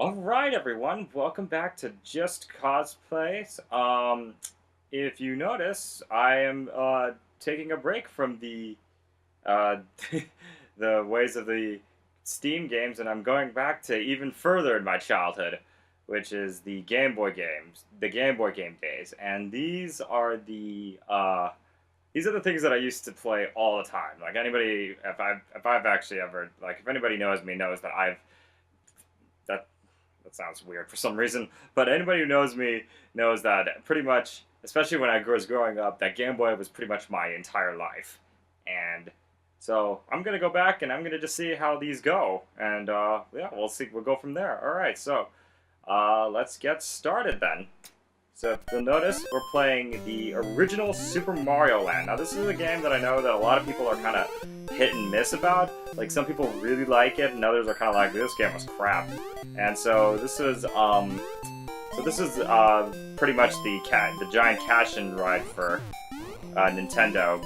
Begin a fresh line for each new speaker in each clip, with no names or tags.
Alright everyone, welcome back to Just Cosplays. If you notice, I am taking a break from the uh, the ways of the Steam games, and I'm going back to even further in my childhood, which is the Game Boy games, the Game Boy game days. And these are the things that I used to play all the time. Like anybody, if I've actually ever, like, if anybody knows me knows that that sounds weird for some reason, but anybody who knows me knows that pretty much, especially when I was growing up, that Game Boy was pretty much my entire life. And so I'm gonna go back and I'm gonna just see how these go, and yeah, we'll see. We'll go from there. All right, so let's get started then. So if you'll notice, we're playing the original Super Mario Land. Now this is a game that I know that a lot of people are kind of hit and miss about. Like some people really like it, and others are kind of like, this game was crap. And so this is pretty much the giant cash-in ride for Nintendo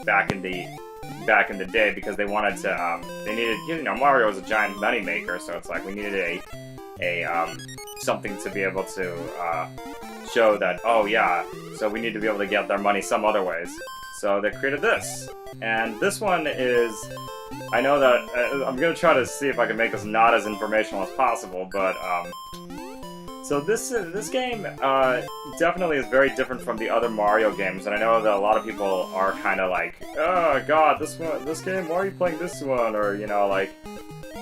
back in the day, because they wanted to they needed, Mario was a giant money maker, so it's like we needed a something to be able to show that, oh yeah, so we need to be able to get their money some other ways. So they created this. And this one is, I know that, I'm going to try to see if I can make this not as informational as possible, but, so this game definitely is very different from the other Mario games, and I know that a lot of people are kind of like, oh god, this game, why are you playing this one, or,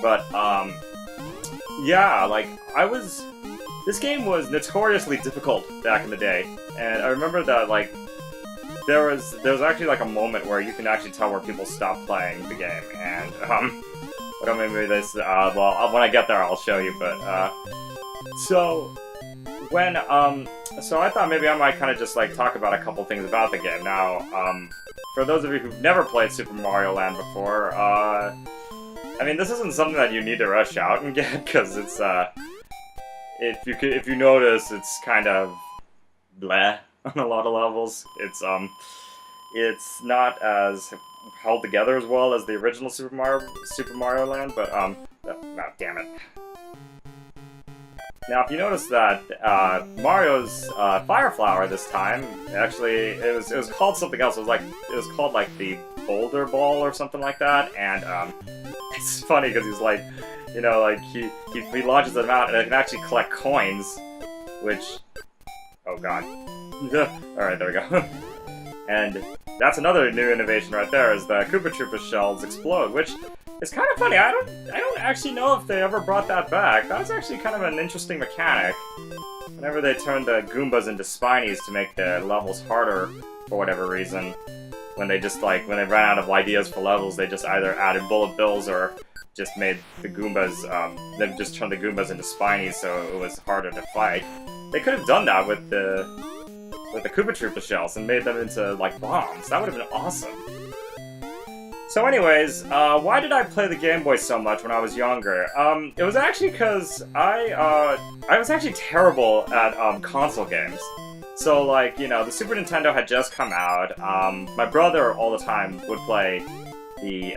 but, yeah, like, this game was notoriously difficult back in the day, and I remember that, like, there was actually, like, a moment where you can actually tell where people stopped playing the game, and, but maybe this, well, when I get there I'll show you, but, so I thought maybe I might kind of just, like, talk about a couple things about the game. Now, for those of you who've never played Super Mario Land before, I mean, this isn't something that you need to rush out and get, because it's, if you notice, it's kind of bleh on a lot of levels. It's not as held together as well as the original Super Mario Land, but oh, damn it. Now, if you notice that Mario's Fire Flower this time, actually, it was called something else. It was called like the Boulder Ball or something like that, and it's funny because he's like, like he launches them out and it can actually collect coins, which, oh god. Alright, there we go. And that's another new innovation right there, is the Koopa Troopa shells explode, which is kind of funny. I don't actually know if they ever brought that back. That was actually kind of an interesting mechanic. Whenever they turned the Goombas into Spinies to make the levels harder, for whatever reason, when they ran out of ideas for levels, they just either added bullet bills or just made the Goombas, they just turned the Goombas into Spinies so it was harder to fight. They could have done that with the Koopa Troopa shells and made them into, like, bombs. That would have been awesome. So anyways, why did I play the Game Boy so much when I was younger? It was actually because I was actually terrible at console games. So, like, the Super Nintendo had just come out. My brother all the time would play the,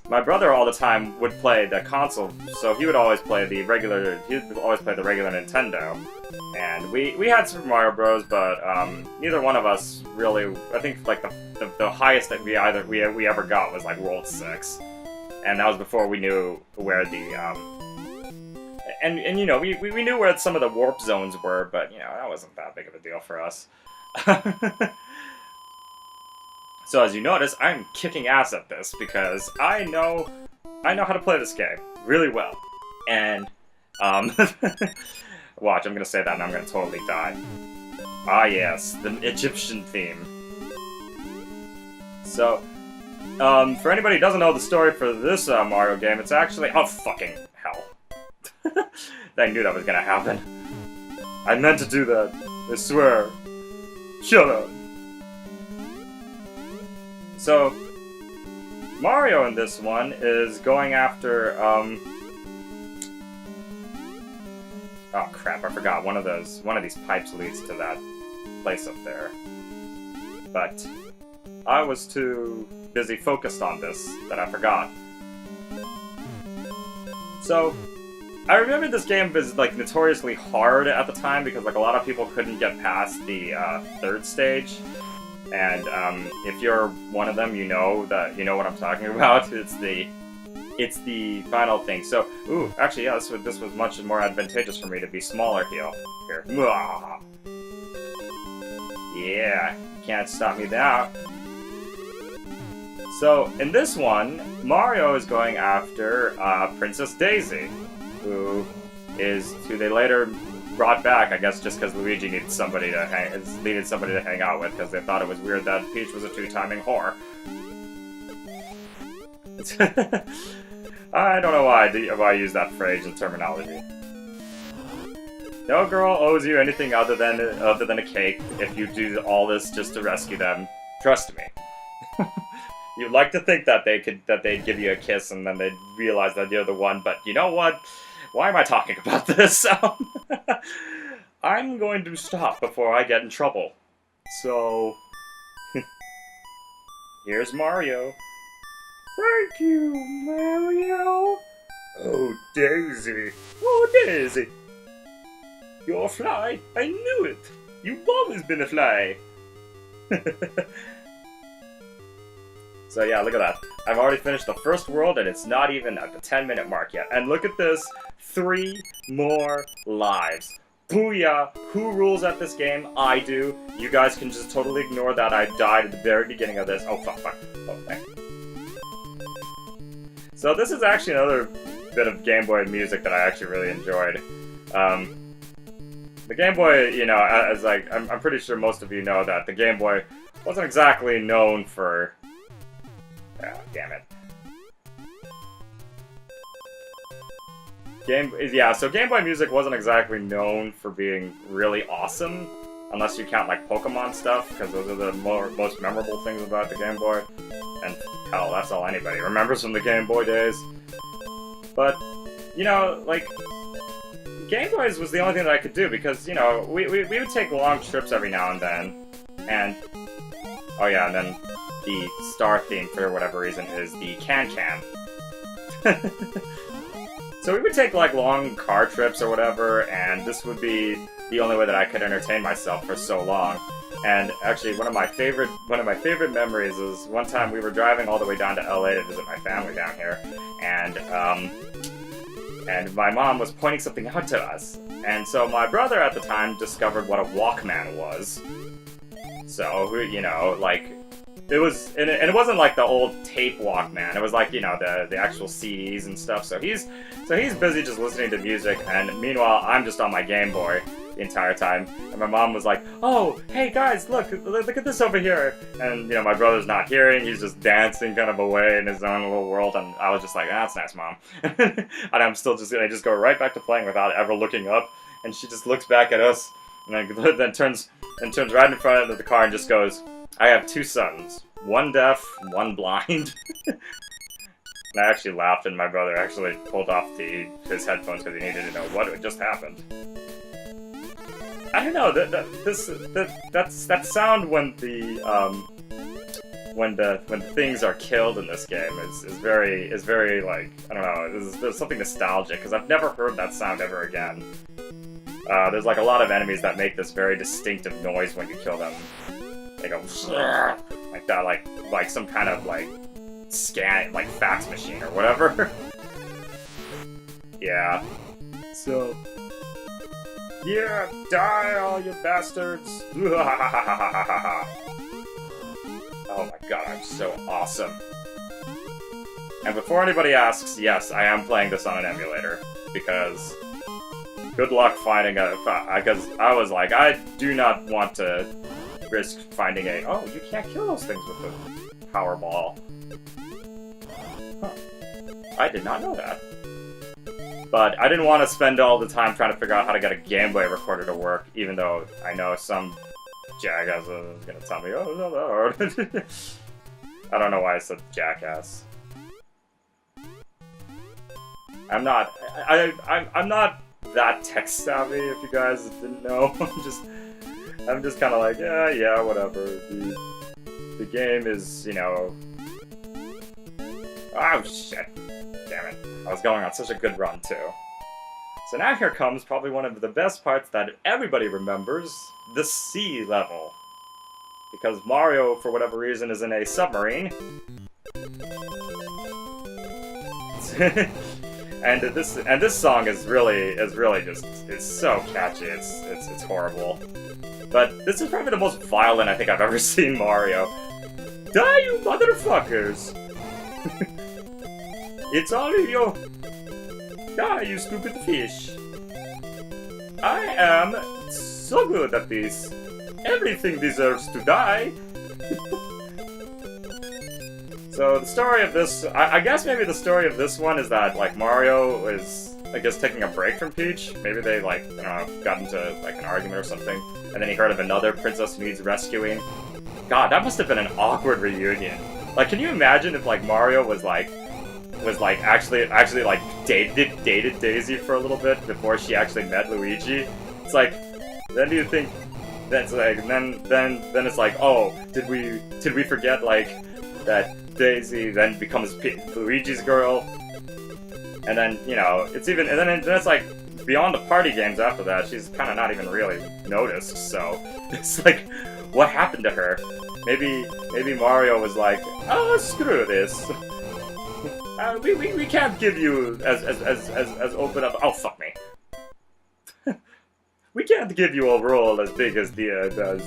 my brother all the time would play the console, so he would always play the regular Nintendo. And we had Super Mario Bros, but neither one of us really, I think, like, the highest that we ever got was, like, World 6. And that was before we knew where the, and we knew where some of the warp zones were, but, that wasn't that big of a deal for us. So as you notice, I'm kicking ass at this because I know how to play this game really well. And, watch, I'm gonna say that and I'm gonna totally die. Ah yes, the Egyptian theme. So, for anybody who doesn't know the story for this Mario game, it's actually, oh fucking hell. I knew that was gonna happen. I meant to do that, I swear. Shut up. So, Mario in this one is going after, oh crap, I forgot, one of these pipes leads to that place up there. But I was too busy focused on this that I forgot. So, I remember this game was like notoriously hard at the time because like a lot of people couldn't get past the third stage. And if you're one of them, you know what I'm talking about. It's the final thing. So, ooh, actually, yeah, this was much more advantageous for me to be smaller here. Yeah, can't stop me now. So, in this one, Mario is going after Princess Daisy, who they later brought back, I guess, just because Luigi needed somebody to hang out with, because they thought it was weird that Peach was a two-timing whore. I don't know why I use that phrase and terminology. No girl owes you anything other than a cake if you do all this just to rescue them. Trust me. You'd like to think that they'd give you a kiss and then they'd realize that you're the one, but you know what? Why am I talking about this? I'm going to stop before I get in trouble. So, here's Mario. Thank you, Mario. Oh, Daisy. Oh, Daisy. You're a fly. I knew it. You've always been a fly. So yeah, look at that. I've already finished the first world and it's not even at the 10-minute mark yet. And look at this. 3 more lives. Booyah! Who rules at this game? I do. You guys can just totally ignore that I died at the very beginning of this. Oh, fuck. Okay. So this is actually another bit of Game Boy music that I actually really enjoyed. The Game Boy, you know, as like, I'm pretty sure most of you know that the Game Boy wasn't exactly known for... damn it. So Game Boy music wasn't exactly known for being really awesome, unless you count like Pokemon stuff, because those are the most memorable things about the Game Boy. And hell, that's all anybody remembers from the Game Boy days. But, you know, like, Game Boys was the only thing that I could do, because, you know, we would take long trips every now and then, and, oh yeah, and then the star theme, for whatever reason, is the Can-Can. So we would take, like, long car trips or whatever, and this would be the only way that I could entertain myself for so long. And actually, one of my favorite memories is one time we were driving all the way down to LA to visit my family down here, and my mom was pointing something out to us. And so my brother at the time discovered what a Walkman was. So, you know, like, it was, and it wasn't like the old tape Walkman. It was like, you know, the actual CDs and stuff. So he's busy just listening to music, and meanwhile, I'm just on my Game Boy the entire time. And my mom was like, "Oh, hey guys, look at this over here." And, you know, my brother's not hearing. He's just dancing kind of away in his own little world. And I was just like, "That's nice, Mom." And I'm still just gonna go right back to playing without ever looking up. And she just looks back at us, and then turns right in front of the car and just goes, "I have 2 sons, one deaf, one blind." And I actually laughed, and my brother actually pulled off his headphones because he needed to know what had just happened. I don't know, that sound when the things are killed in this game is very like, I don't know, there's something nostalgic, because I've never heard that sound ever again. There's like a lot of enemies that make this very distinctive noise when you kill them. They go like that, like some kind of like scan, like fax machine or whatever. Yeah. So, yeah, die all you bastards! Oh my god, I'm so awesome. And before anybody asks, yes, I am playing this on an emulator, because good luck finding because I was like, I do not want to risk finding oh, you can't kill those things with the power ball. Huh. I did not know that. But I didn't want to spend all the time trying to figure out how to get a Game Boy recorder to work, even though I know some jackass is going to tell me, oh, no, no. I don't know why I said jackass. I'm not that tech savvy, if you guys didn't know. I'm just kind of like, yeah, whatever. The game is, you know... Oh, shit. Damn damn it. I was going on such a good run, too. So now here comes probably one of the best parts that everybody remembers, the sea level. Because Mario, for whatever reason, is in a submarine. and this song is really just it's so catchy. It's horrible. But this is probably the most violent I think I've ever seen Mario. Die, you motherfuckers! It's all of you. Die, you stupid fish. I am so good at this. Everything deserves to die. So the story of this, I guess maybe the story of this one is that, like, Mario is, I guess, taking a break from Peach. Maybe they, like, I don't know, got into, like, an argument or something, and then he heard of another princess who needs rescuing. God, that must have been an awkward reunion. Like, can you imagine if, like, Mario was actually, like, dated Daisy for a little bit before she actually met Luigi? It's like, then do you think, that's like, then it's like, oh, did we forget, like, that Daisy then becomes Luigi's girl, and then, you know, it's even, and then it's like, beyond the party games after that, she's kind of not even really noticed, so, it's like, what happened to her? Maybe Mario was like, oh, screw this. We can't give you as open up, oh, fuck me. We can't give you a role as big as you know,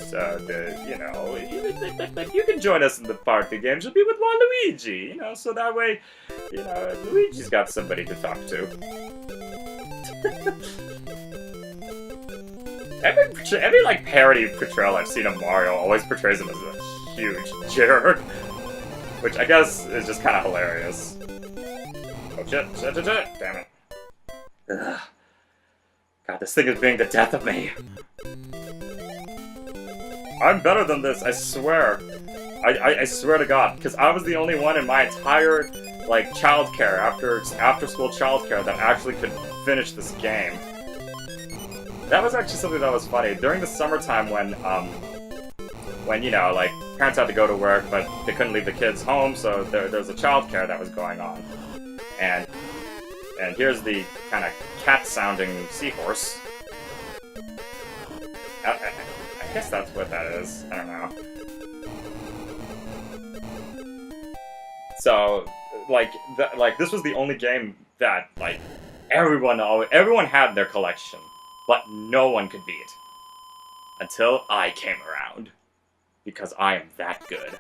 you can join us in the party games, you'll be with Waluigi, you know, so that way, you know, Luigi's got somebody to talk to. every like, parody portrayal I've seen of Mario always portrays him as a huge jerk, which I guess is just kind of hilarious. Oh shit, damn it. Ugh. God, this thing is being the death of me. I'm better than this, I swear. I swear to God, because I was the only one in my entire, like, childcare, after-school childcare that actually could finish this game. That was actually something that was funny. During the summertime when, you know, like, parents had to go to work, but they couldn't leave the kids home, so there was a childcare that was going on. And here's the kind of cat-sounding seahorse. I guess that's what that is. I don't know. So, like, this was the only game that, like, everyone had their collection, but no one could beat. Until I came around. Because I am that good.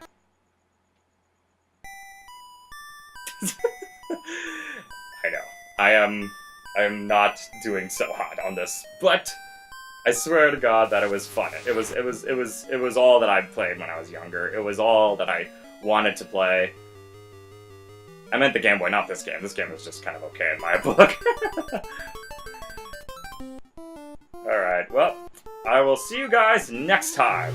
I know. I am not doing so hot on this, but I swear to God that it was fun. It was all that I played when I was younger. It was all that I wanted to play. I meant the Game Boy, not this game. This game was just kind of okay in my book. Alright, well, I will see you guys next time.